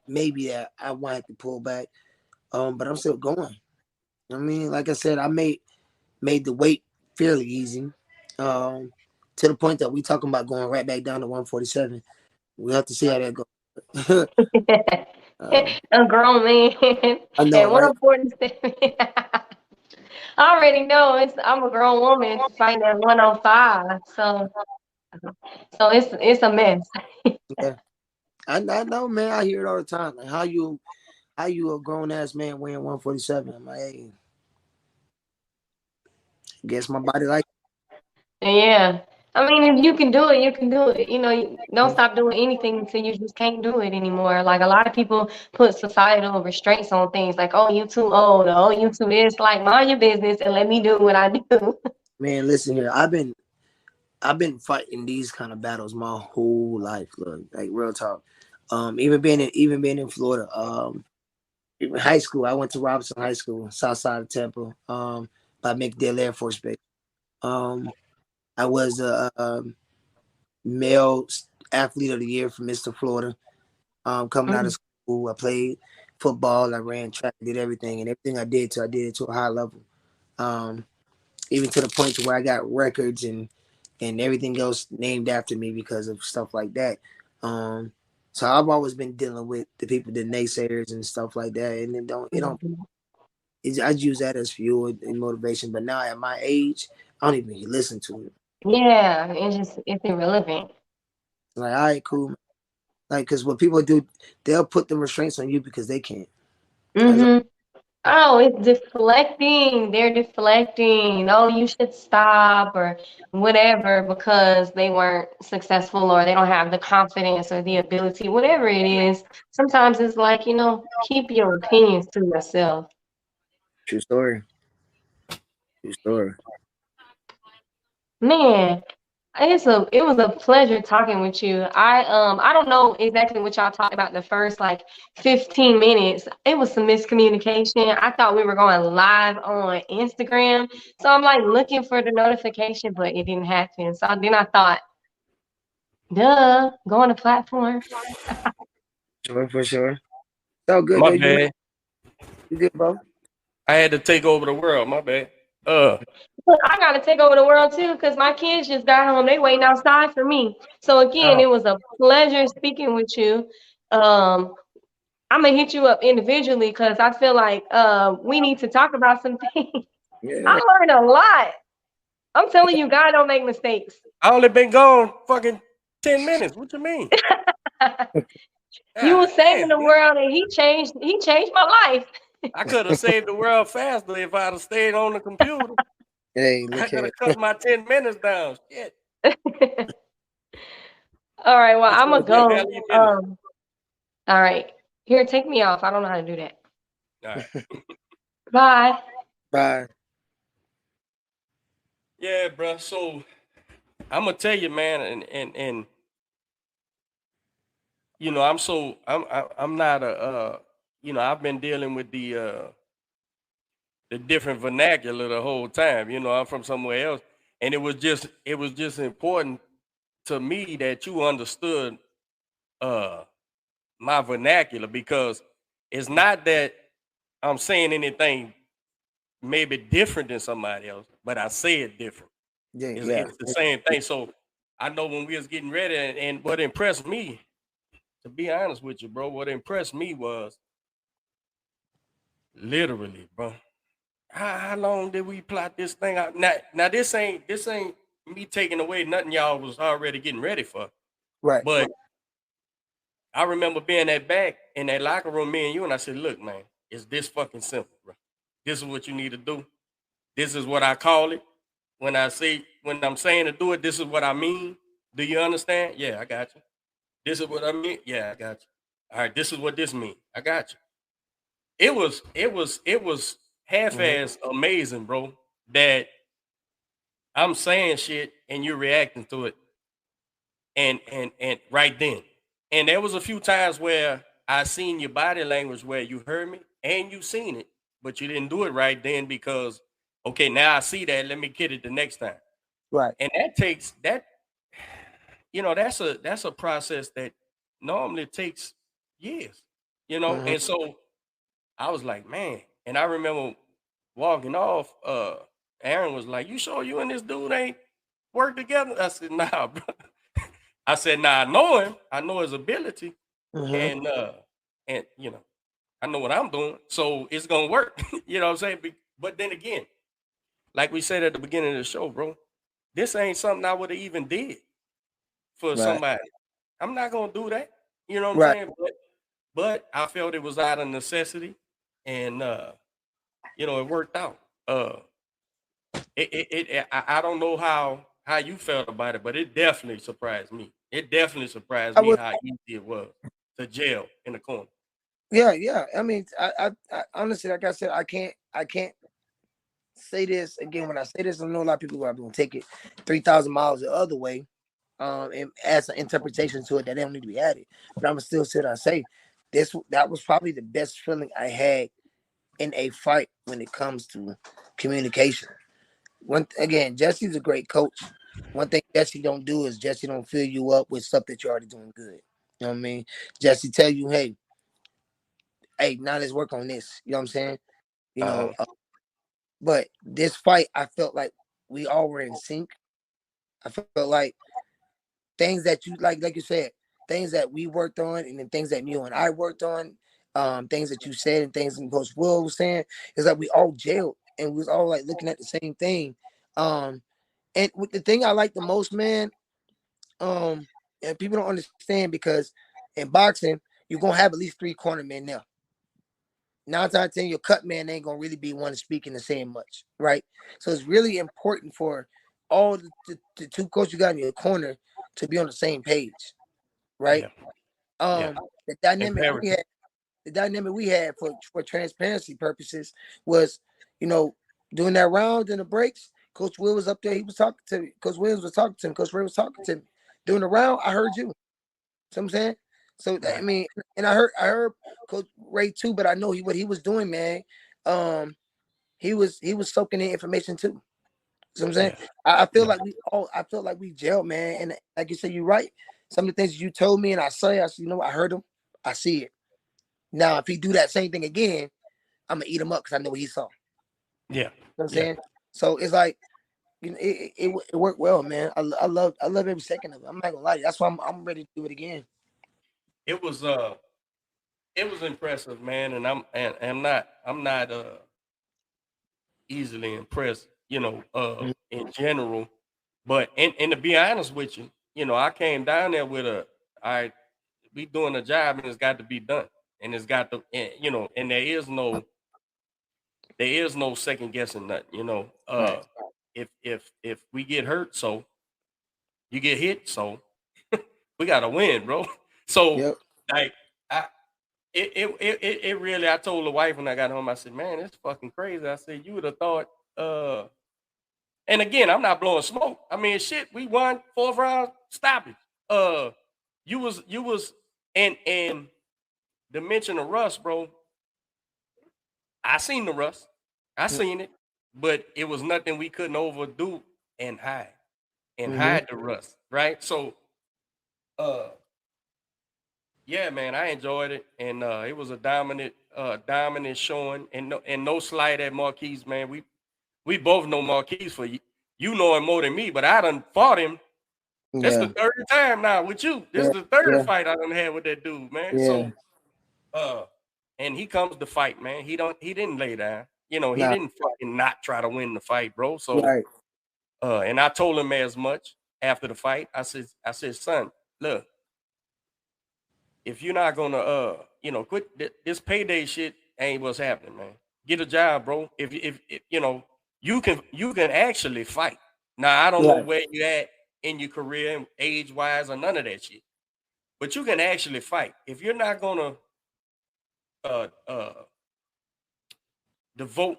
S3: maybe that I wanted to pull back, but I'm still going. I mean, like I said, I made the weight fairly easy, to the point that we talking about going right back down to 147. We have to see how that goes.
S4: A grown man.
S3: I know,
S4: And one
S3: right?
S4: important step. I already know I'm a grown woman fighting at 105. So it's a mess.
S3: Yeah, I know, man. I hear it all the time. Like how you a grown ass man weighing 147? I'm like, hey, guess my body like.
S4: Yeah. I mean, if you can do it, you can do it. Don't stop doing anything until you just can't do it anymore. Like a lot of people put societal restraints on things like, oh, you too old, or oh, you too this. Like, mind your business and let me do what I do.
S3: Man, listen here. I've been fighting these kind of battles my whole life. Look, like real talk. Even being in Florida. Even high school, I went to Robinson High School, south side of Tampa. By McDill Air Force Base. I was a male athlete of the year for Mr. Florida. Coming out of school, I played football, I ran track, did everything, and everything I did it to a high level. Even to the point to where I got records and everything else named after me because of stuff like that. So I've always been dealing with the people, the naysayers and stuff like that, and I use that as fuel and motivation. But now at my age, I don't even listen to it.
S4: Yeah, it's irrelevant.
S3: Like, all right, cool. Like, because what people do, they'll put the restraints on you because they can't.
S4: Oh, it's deflecting. They're deflecting. Oh, you should stop or whatever because they weren't successful or they don't have the confidence or the ability, whatever it is. Sometimes it's like, keep your opinions to yourself.
S3: True story. True story.
S4: Man, it was a pleasure talking with you. I don't know exactly what y'all talked about the first like 15 minutes. It was some miscommunication. I thought we were going live on Instagram. So I'm like looking for the notification, but it didn't happen. So then I thought Duh, go on the platform.
S3: Sure, for sure. So good
S1: My
S3: though.
S1: bad.
S3: You good, bro?
S1: I had to take over the world. My bad.
S4: Look, I gotta take over the world too, because my kids just got home. They waiting outside for me. So again,
S1: Oh,
S4: it was a pleasure speaking with you. Um, I'm gonna hit you up individually because I feel like we need to talk about some things.
S3: Yeah.
S4: I learned a lot. I'm telling you, God don't make mistakes.
S1: I only been gone fucking 10 minutes. What you mean?
S4: You
S1: God
S4: was saving
S1: damn,
S4: the
S1: man.
S4: world, and He changed my life.
S1: I could have saved the world faster if I'd have stayed on the computer.
S3: Hey,
S1: I
S3: look
S1: could
S3: here.
S1: have cut my 10 minutes down. Shit.
S4: All right, well,
S1: What's
S4: I'm
S1: up,
S4: gonna
S1: Jeff?
S4: go.
S1: How you feeling?
S4: All right, here, take me off. I don't know how to do that.
S1: All right.
S4: Bye.
S3: Bye.
S1: Yeah, bro. So I'm gonna tell you, man, and you know, I'm not a you know, I've been dealing with the different vernacular the whole time. You know, I'm from somewhere else, and it was just important to me that you understood uh my vernacular, because it's not that I'm saying anything maybe different than somebody else, but I say it different.
S3: Yeah,
S1: It's,
S3: yeah.
S1: it's the same thing. So I know when we was getting ready, and what impressed me, to be honest with you, bro, what impressed me was literally, bro. How long did we plot this thing out? Now this ain't me taking away nothing y'all was already getting ready for.
S3: Right.
S1: But I remember being that back in that locker room, me and you, and I said, look, man, it's this fucking simple, bro. This is what you need to do. This is what I call it. When I'm saying to do it, this is what I mean. Do you understand? Yeah, I got you. This is what I mean. Yeah, I got you. All right, this is what this means. I got you. It was
S3: Mm-hmm.
S1: half-ass amazing, bro, that I'm saying shit and you're reacting to it and right then. And there was a few times where I seen your body language where you heard me and you seen it, but you didn't do it right then because okay, now I see that. Let me get it the next time.
S3: Right.
S1: And that takes that, that's a process that normally takes years,
S3: Mm-hmm.
S1: and so I was like, man. And I remember walking off, Aaron was like, you sure you and this dude ain't work together? I said, nah, bro. I said, nah, I know him. I know his ability.
S3: Mm-hmm.
S1: And I know what I'm doing. So it's gonna work. You know what I'm saying? But then again, like we said at the beginning of the show, bro, this ain't something I would have even did for
S3: Right.
S1: somebody. I'm not gonna do that. You know what I'm
S3: Right.
S1: saying? But I felt it was out of necessity, and it worked out. Uh, I don't know how you felt about it, but it definitely surprised me. It definitely surprised
S3: I
S1: me
S3: was.
S1: how easy it was to jail in the corner.
S3: Yeah, yeah. I mean, I honestly, like I said, I can't say this again. When I say this, I know a lot of people are going to take it 3,000 miles the other way, and add some interpretation to it that don't need to be added. But I'm still sit and say that was probably the best feeling I had in a fight when it comes to communication. Again, Jesse's a great coach. One thing Jesse don't do is Jesse don't fill you up with stuff that you're already doing good. You know what I mean? Jesse tell you, hey, now let's work on this. You know what I'm saying? You know,
S1: Uh-huh.
S3: but this fight, I felt like we all were in sync. I felt like things that you like you said, things that we worked on, and then things that you and I worked on, things that you said and things that Coach Will was saying, is that we all jailed and we was all like looking at the same thing. And with the thing I like the most, man, and people don't understand because in boxing, you're gonna have at least 3 corner men now. 9 times out of 10, your cut man ain't gonna really be one speaking the same much, right? So it's really important for all the 2 coaches you got in your corner to be on the same page, right?
S1: Yeah, yeah.
S3: The dynamic we
S1: Imperative.
S3: had, for transparency purposes was, you know, during that round in the breaks, Coach Will was up there. He was talking to me. Coach Williams was talking to him. Coach Ray was talking to me. During the round, I heard you. See what I'm saying? So I
S1: Right.
S3: mean, and I heard Coach Ray too, but I know what he was doing, man. Um, he was soaking in information too. See what I'm saying?
S1: Yeah.
S3: I feel
S1: Yeah.
S3: like I feel like we gel, man. And like you said, you're right. some of the things you told me and I said, you know, I heard him, I see it. Now, if he do that same thing again, I'm gonna eat him up because I know what he saw.
S1: Yeah.
S3: You know what I'm saying? So it's like, you know, it worked well, man. I love every second of it. I'm not gonna lie to you. That's why I'm ready to do it again.
S1: It was impressive, man, and I'm not easily impressed, you know, in general. But and to be honest with you, you know, I came down there with we doing a job and it's got to be done. And it's got to, you know, and there is no second guessing nothing, you know.
S3: Right.
S1: If we get hurt, so you get hit, so we gotta win, bro. So
S3: Yep.
S1: like it really, I told the wife when I got home, I said, man, it's fucking crazy. I said, you would have thought, and again, I'm not blowing smoke. I mean, shit, we won 4th round, stop it. You was, and the mention of Russ, bro, I seen the Russ. I seen it, but it was nothing we couldn't overdo and hide. And hide the Russ, right? So, yeah, man, I enjoyed it, and it was a dominant showing, and no slight at Marquise, man. We both know Marquise for you. You know him more than me, but I done fought him. This is the 3rd time now with you. This is the 3rd fight I done had with that dude, man.
S3: Yeah.
S1: So, and he comes to fight, man. He didn't lay down. You know, he didn't fucking not try to win the fight, bro. So, and I told him as much after the fight. I said, son, look, if you're not gonna, you know, quit this payday shit, ain't what's happening, man. Get a job, bro. If you know, you can actually fight. Now, I don't know where you at in your career, age wise, or none of that shit, but you can actually fight. If you're not gonna devote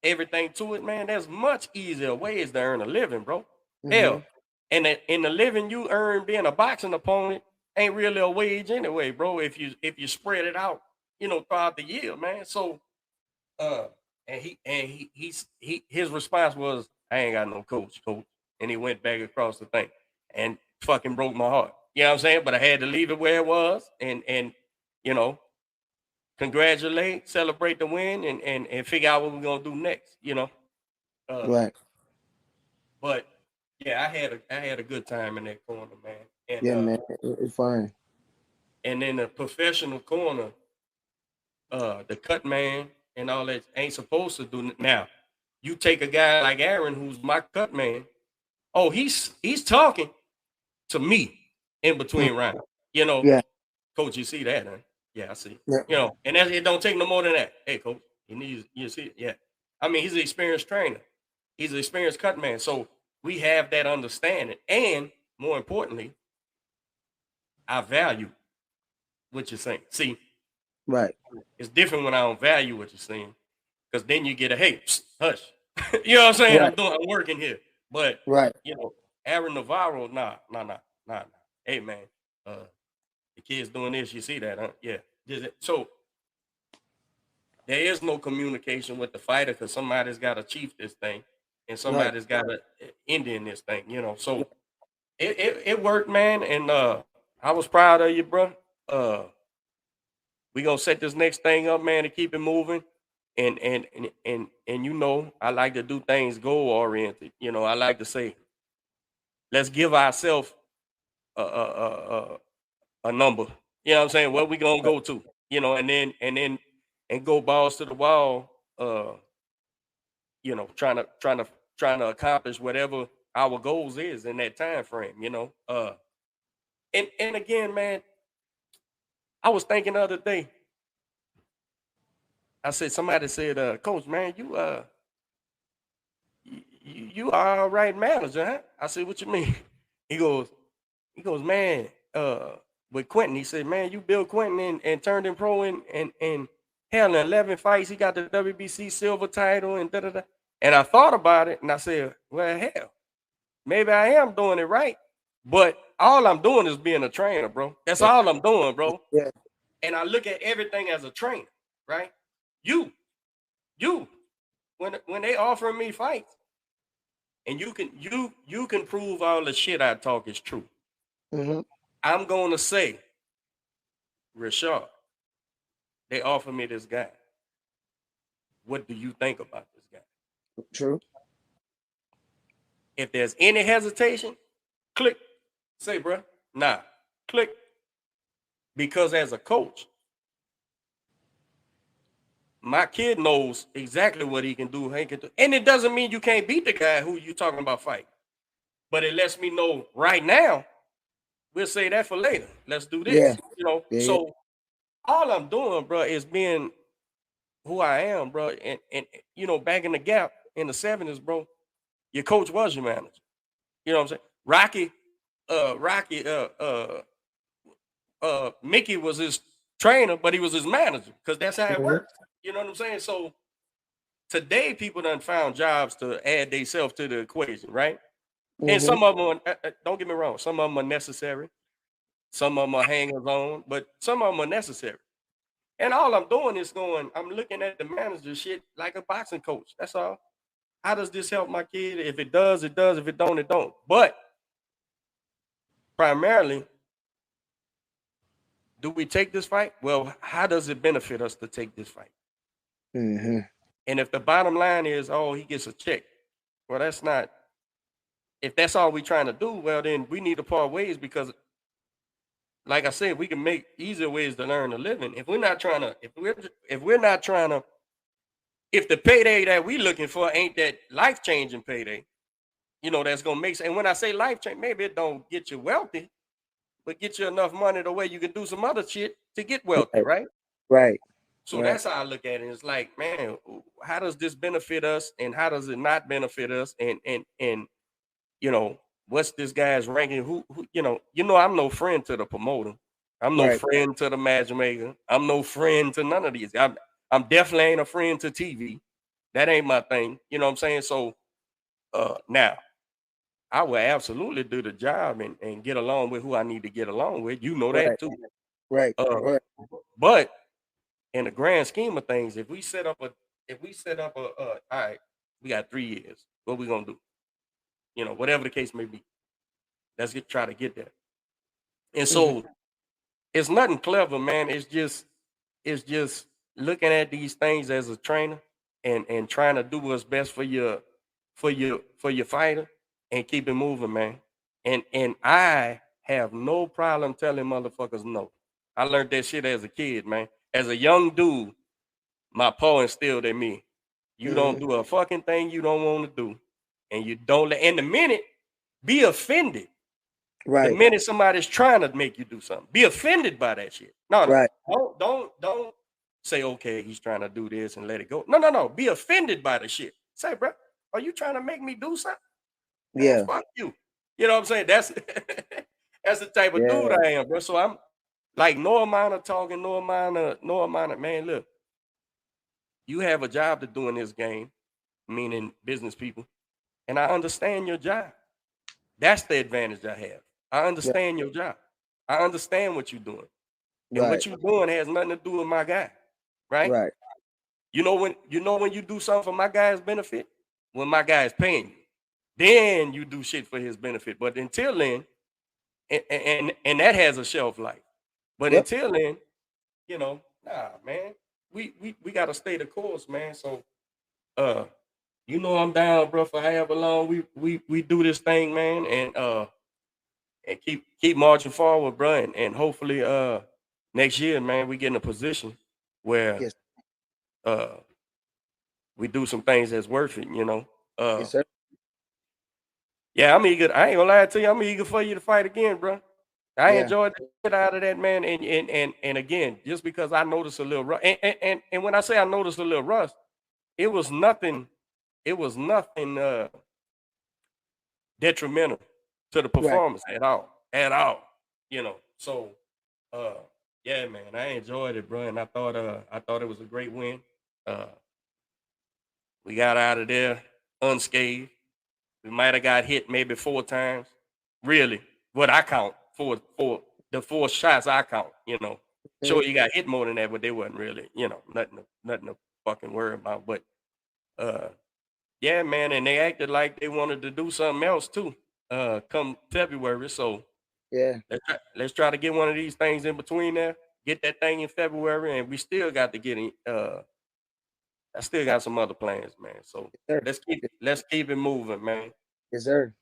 S1: everything to it, man, there's much easier ways to earn a living, bro. Hell, and in the living you earn being a boxing opponent ain't really a wage anyway, bro. If you spread it out, you know, throughout the year, man. So, and his response was, I ain't got no coach, and he went back across the thing and fucking broke my heart. You know what I'm saying? But I had to leave it where it was, and you know, congratulate, celebrate the win, and figure out what we're gonna do next. You know,
S3: Right.
S1: But yeah, I had a good time in that corner, man. And,
S3: Yeah, man, it's fine.
S1: And in the professional corner, the cut man and all that ain't supposed to do. Now, you take a guy like Aaron, who's my cut man. Oh, he's talking to me in between rounds. You know, coach, you see that, huh? Yeah, I see.
S3: Yeah.
S1: You know, and it don't take no more than that. Hey, coach, you see it? Yeah. I mean, he's an experienced trainer. He's an experienced cut man. So we have that understanding. And more importantly, I value what you're saying. See,
S3: right.
S1: It's different when I don't value what you're saying. Because then you get a, hey, psst, hush. You know what I'm saying?
S3: Right.
S1: I'm working here. But, you know, Aaron Navarro, nah. Hey, man, the kid's doing this. You see that, huh? Yeah. So there is no communication with the fighter because somebody's got to chief this thing and somebody's got to end in this thing, you know. So it worked, man. And I was proud of you, bro. We gonna set this next thing up, man, to keep it moving. And you know, I like to do things goal oriented. You know, I like to say, let's give ourselves a number. You know what I'm saying? Where we gonna go to? You know, and go balls to the wall. You know, trying to accomplish whatever our goals is in that time frame. You know, and again, man, I was thinking the other day. I said, somebody said, Coach, man, you are a right manager, huh? I said, what you mean? He goes, man, with Quentin, he said, man, you built Quentin and turned him pro and hell, in 11 fights, he got the WBC silver title and da-da-da. And I thought about it and I said, well, hell, maybe I am doing it right. But all I'm doing is being a trainer, bro. That's all I'm doing, bro.
S3: Yeah.
S1: And I look at everything as a trainer, right? You, when they offering me fights, and you can prove all the shit I talk is true.
S3: Mm-hmm.
S1: I'm going to say, Reshard, they offer me this guy. What do you think about this guy?
S3: True.
S1: If there's any hesitation, click. Say, bro, nah, click. Because as a coach, my kid knows exactly what he can do. And it doesn't mean you can't beat the guy who you talking about fighting. But it lets me know right now, we'll say that for later. Let's do this.
S3: Yeah.
S1: You know,
S3: Yeah.
S1: so all I'm doing, bro, is being who I am, bro. And you know, back in the gap in the 70s, bro, your coach was your manager. You know what I'm saying? Mickey was his trainer, but he was his manager because that's how it works. You know what I'm saying? So today, people done found jobs to add themselves to the equation, right? And some of them, don't get me wrong, some of them are necessary. Some of them are hangers on, but some of them are necessary. And all I'm doing is I'm looking at the manager shit like a boxing coach. That's all. How does this help my kid? If it does, it does. If it don't, it don't. But primarily, do we take this fight? Well, how does it benefit us to take this fight?
S3: Mm-hmm.
S1: And if the bottom line is, oh, he gets a check, well, that's not. If that's all we're trying to do, well, then we need to part ways because, like I said, we can make easier ways to learn a living. If we're not trying to, if the payday that we looking for ain't that life-changing payday, you know, that's gonna make sense. And when I say life-changing, maybe it don't get you wealthy, but get you enough money the way you can do some other shit to get wealthy, right?
S3: Right.
S1: So that's how I look at it. It's like, man, how does this benefit us, and how does it not benefit us? And you know, what's this guy's ranking? Who you know, I'm no friend to the promoter. I'm no friend to the matchmaker. I'm no friend to none of these. I'm definitely ain't a friend to TV. That ain't my thing. You know what I'm saying? So now I will absolutely do the job and get along with who I need to get along with. You know that too.
S3: Right.
S1: But in the grand scheme of things, if we set up a all right, we got 3 years. What we gonna do? You know, whatever the case may be. Let's try to get there. And so it's nothing clever, man. It's just looking at these things as a trainer and trying to do what's best for your fighter and keep it moving, man. And I have no problem telling motherfuckers no. I learned that shit as a kid, man. As a young dude, my pa instilled in me. You don't do a fucking thing you don't want to do. And you don't let, and the minute, be offended.
S3: Right.
S1: The minute somebody's trying to make you do something, be offended by that shit. No, don't say, okay, he's trying to do this and let it go. No. Be offended by the shit. Say, bro, are you trying to make me do something?
S3: Yeah.
S1: Man, fuck you. You know what I'm saying? That's that's the type of dude I am, bro. So I'm like, no amount of talking, no amount of, man, look, you have a job to do in this game, meaning business people, and I understand your job. That's the advantage I have. I understand your job. I understand what you're doing. And what you're doing has nothing to do with my guy. Right?
S3: Right.
S1: You know when you do something for my guy's benefit? When my guy is paying you. Then you do shit for his benefit. But until then, and that has a shelf life. But until then, you know, nah, man. We gotta stay the course, man. So you know I'm down, bro, for however long we do this thing, man, and keep marching forward, bro, and hopefully next year, man, we get in a position where we do some things that's worth it, you know.
S3: Yes, sir.
S1: Yeah, I'm eager. I ain't gonna lie to you, I'm eager for you to fight again, bro. I enjoyed the shit out of that, man. And again, just because I noticed a little rust, and when I say I noticed a little rust, it was nothing detrimental to the performance at all. You know. So yeah, man, I enjoyed it, bro, and I thought it was a great win. We got out of there unscathed. We might have got hit maybe 4 times. Really, what I count for the 4 shots I count, you know. Sure, you got hit more than that, but they wasn't really, you know, nothing to fucking worry about. But yeah, man, and they acted like they wanted to do something else too. Come February, so
S3: Yeah.
S1: Let's try to get one of these things in between there. Get that thing in February, and we still got to get in. I still got some other plans, man. So
S3: Yes,
S1: let's keep it moving, man.
S3: yes, sir.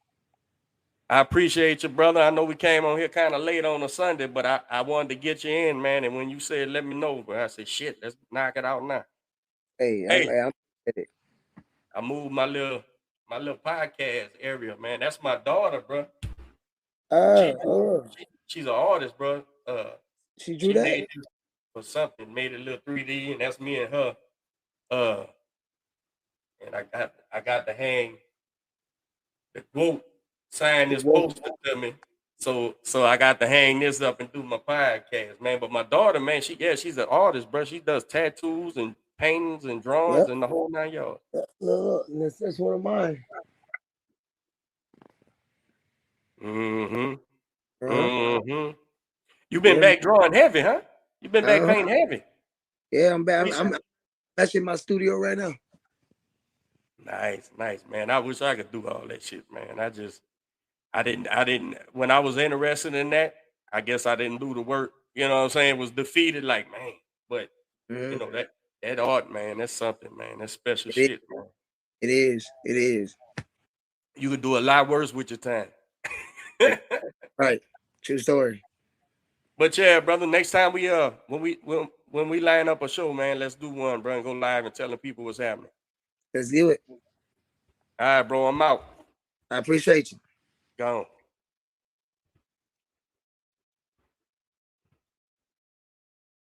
S1: I appreciate you, brother. I know we came on here kind of late on a Sunday, but I wanted to get you in, man. And when you said let me know, bro, I said shit, let's knock it out now.
S3: Hey,
S1: Hey,
S3: I'm it.
S1: I moved my little podcast area, man. That's my daughter, bro. She,
S3: Oh,
S1: she's an artist, bro.
S3: she drew
S1: She
S3: that.
S1: made this for something, made it a little 3D, and that's me and her. Uh, and I got to hang the quote, sign this poster to me. So I got to hang this up and do my podcast, man. But my daughter, man, she's an artist, bro. She does tattoos and paintings and drawings
S3: Yep.
S1: and the whole 9 yards.
S3: Look, that's one of mine.
S1: Mm-hmm.
S3: Uh-huh.
S1: Mm-hmm. You been back drawing heavy, huh? You been back painting heavy.
S3: Yeah, I'm back. I'm actually in my studio right now.
S1: Nice, man. I wish I could do all that shit, man. I didn't when I was interested in that, I guess I didn't do the work. You know what I'm saying? Was defeated like, man. But you know, that art, man, that's something, man. That's special shit, man.
S3: It is. It is.
S1: You could do a lot worse with your time.
S3: Right. True story.
S1: But yeah, brother, next time when we line up a show, man, let's do one, bro, and go live and telling people what's happening.
S3: Let's do it.
S1: All right, bro, I'm out.
S3: I appreciate you.
S1: Gone.